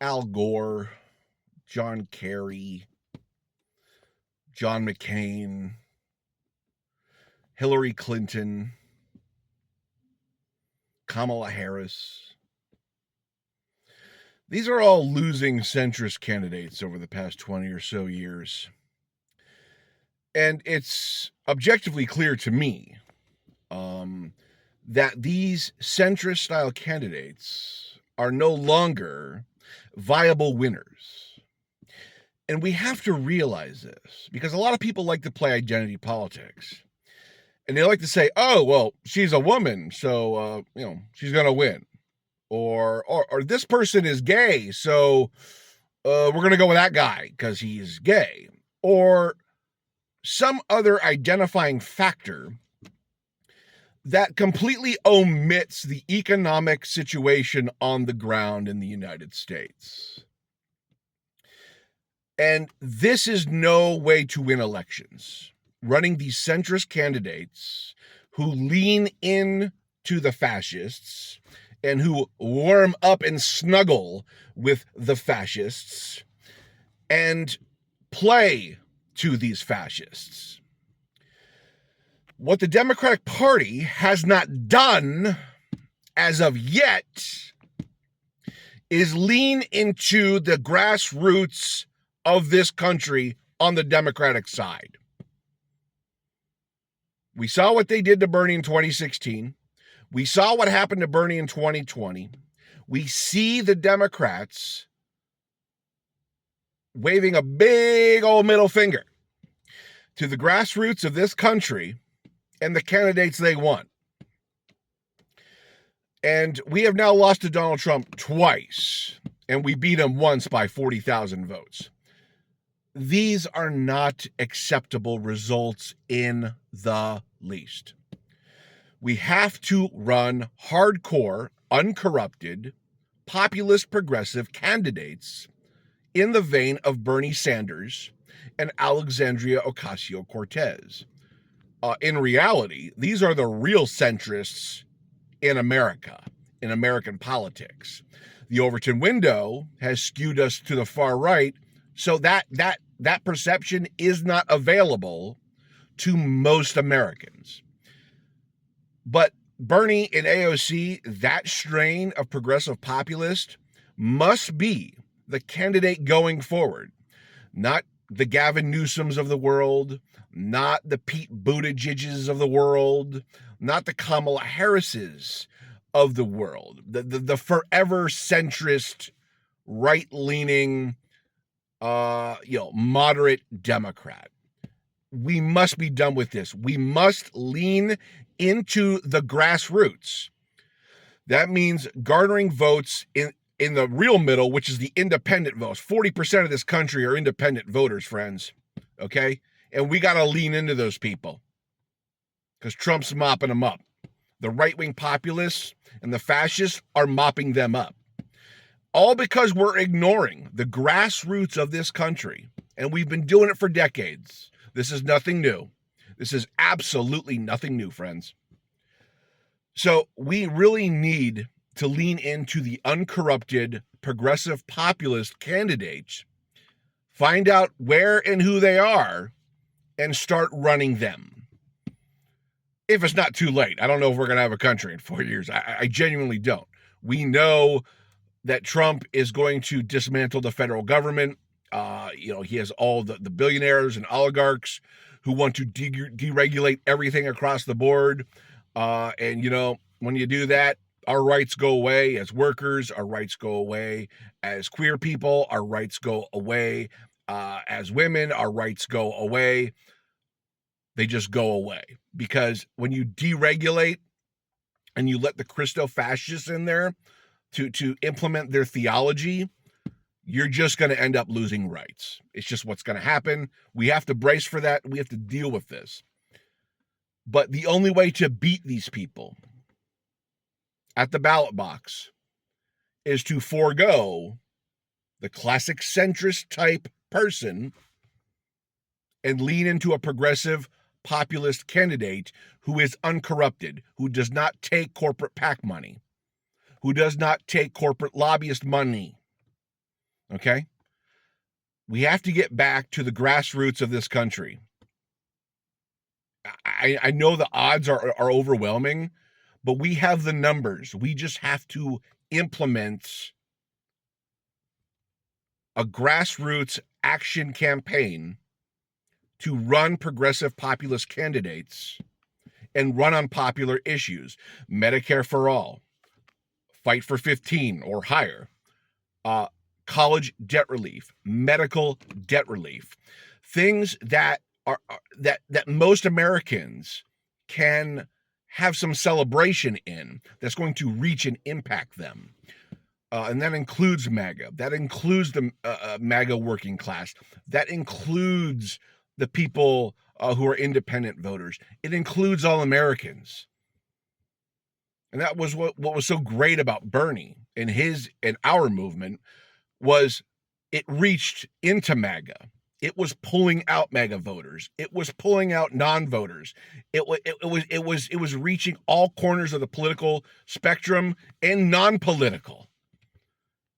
Al Gore, John Kerry, John McCain, Hillary Clinton, Kamala Harris. These are all losing centrist candidates over the past 20 or so years. And it's objectively clear to me that these centrist-style candidates are no longer viable winners. And we have to realize this because a lot of people like to play identity politics. And they like to say, oh, well, she's a woman, so, she's going to win. Or this person is gay, so we're going to go with that guy because he's gay. Or some other identifying factor that completely omits the economic situation on the ground in the United States. And this is no way to win elections. Running these centrist candidates who lean in to the fascists and who warm up and snuggle with the fascists and play to these fascists. What the Democratic Party has not done as of yet is lean into the grassroots of this country on the Democratic side. We saw what they did to Bernie in 2016. We saw what happened to Bernie in 2020. We see the Democrats waving a big old middle finger to the grassroots of this country and the candidates they want. And we have now lost to Donald Trump twice, and we beat him once by 40,000 votes. These are not acceptable results in the least. We have to run hardcore, uncorrupted, populist progressive candidates in the vein of Bernie Sanders and Alexandria Ocasio-Cortez. In reality, these are the real centrists in America, in American politics. The Overton window has skewed us to the far right, so that perception is not available to most Americans. But Bernie and AOC, that strain of progressive populist, must be the candidate going forward, not the Gavin Newsoms of the world, not the Pete Buttigiegs of the world, not the Kamala Harrises of the world, the forever centrist, right-leaning, moderate Democrat. We must be done with this. We must lean into the grassroots. That means garnering votes in the real middle, which is the independent votes. 40% of this country are independent voters, friends. Okay? And we got to lean into those people because Trump's mopping them up. The right-wing populists and the fascists are mopping them up. All because we're ignoring the grassroots of this country. And we've been doing it for decades. This is nothing new. This is absolutely nothing new, friends. So we really need to lean into the uncorrupted, progressive populist candidates, find out where and who they are, and start running them. If it's not too late. I don't know if we're going to have a country in 4 years. I genuinely don't. We know that Trump is going to dismantle the federal government. He has all the billionaires and oligarchs who want to deregulate everything across the board. When you do that, our rights go away as workers. Our rights go away as queer people. Our rights go away as women. Our rights go away. They just go away. Because when you deregulate and you let the Christo-fascists in there to implement their theology, you're just going to end up losing rights. It's just what's going to happen. We have to brace for that. We have to deal with this. But the only way to beat these people at the ballot box is to forego the classic centrist type person and lean into a progressive populist candidate who is uncorrupted, who does not take corporate PAC money, who does not take corporate lobbyist money, Okay? We have to get back to the grassroots of this country. I know the odds are overwhelming, but we have the numbers. We just have to implement a grassroots action campaign to run progressive populist candidates and run on popular issues. Medicare for all, fight for 15 or higher, college debt relief, medical debt relief, things that are that most Americans can have some celebration in, that's going to reach and impact them. And that includes MAGA. That includes the MAGA working class. That includes the people who are independent voters. It includes all Americans. And that was what was so great about Bernie and our movement, was it reached into MAGA. It was pulling out MAGA voters. It was pulling out non-voters. It was reaching all corners of the political spectrum and non-political.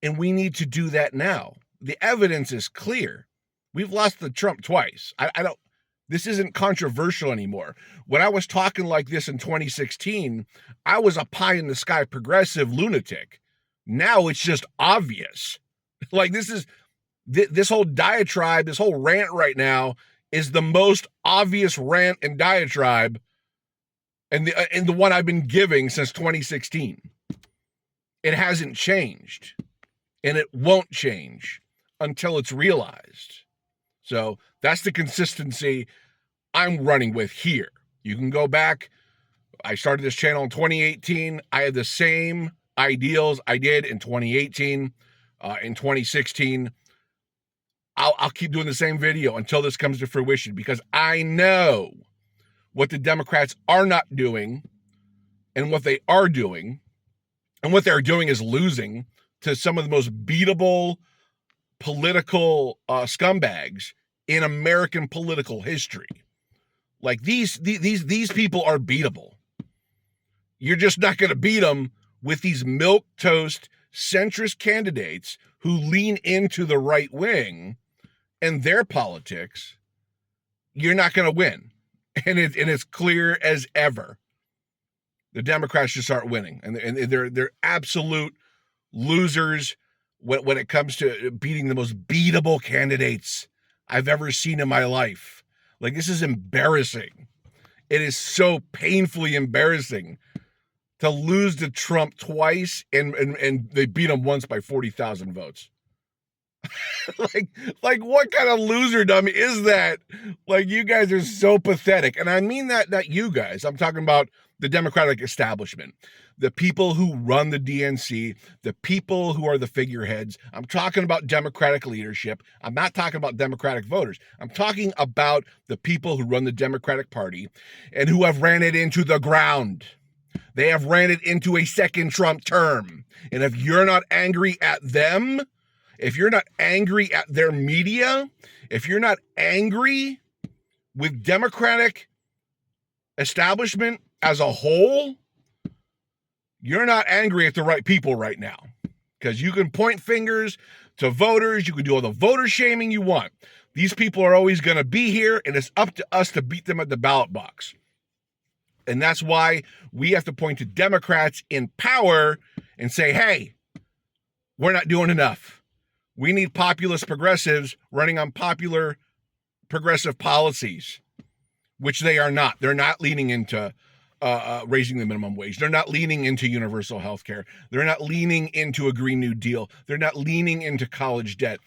And we need to do that now. The evidence is clear. We've lost to Trump twice. This isn't controversial anymore. When I was talking like this in 2016, I was a pie in the sky progressive lunatic. Now it's just obvious. Like this whole diatribe, this whole rant right now is the most obvious rant and diatribe and the one I've been giving since 2016. It hasn't changed. And it won't change until it's realized. So that's the consistency I'm running with here. You can go back. I started this channel in 2018. I had the same ideals I did in 2018, in 2016. I'll keep doing the same video until this comes to fruition, because I know what the Democrats are not doing and what they are doing. And what they're doing is losing to some of the most beatable political scumbags in American political history. Like these people are beatable. You're just not going to beat them with these milquetoast centrist candidates who lean into the right wing and their politics. You're not going to win, and it's clear as ever. The Democrats just aren't winning, and they're absolute losers when it comes to beating the most beatable candidates I've ever seen in my life. Like, this is embarrassing. It is so painfully embarrassing to lose to Trump twice and they beat him once by 40,000 votes. like what kind of loserdom is that? Like, you guys are so pathetic. And I mean that not you guys. I'm talking about the Democratic establishment, the people who run the DNC, the people who are the figureheads. I'm talking about Democratic leadership. I'm not talking about Democratic voters. I'm talking about the people who run the Democratic Party and who have ran it into the ground. They have ran it into a second Trump term. And if you're not angry at them, if you're not angry at their media, if you're not angry with Democratic establishment as a whole, you're not angry at the right people right now. Because you can point fingers to voters, you can do all the voter shaming you want. These people are always going to be here, and it's up to us to beat them at the ballot box. And that's why we have to point to Democrats in power and say, hey, we're not doing enough. We need populist progressives running on popular progressive policies, which they are not. They're not leaning into raising the minimum wage. They're not leaning into universal health care. They're not leaning into a Green New Deal. They're not leaning into college debt.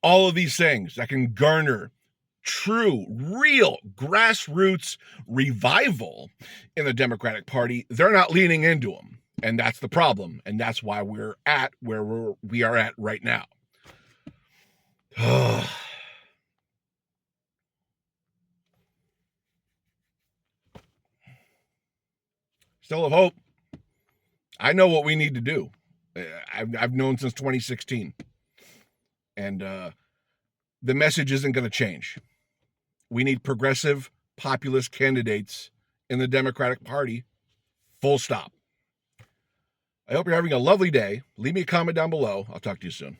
All of these things that can garner true, real grassroots revival in the Democratic Party, they're not leaning into them. And that's the problem. And that's why we're at where we are at right now. Still have hope. I know what we need to do. I've known since 2016. And the message isn't going to change. We need progressive, populist candidates in the Democratic Party. Full stop. I hope you're having a lovely day. Leave me a comment down below. I'll talk to you soon.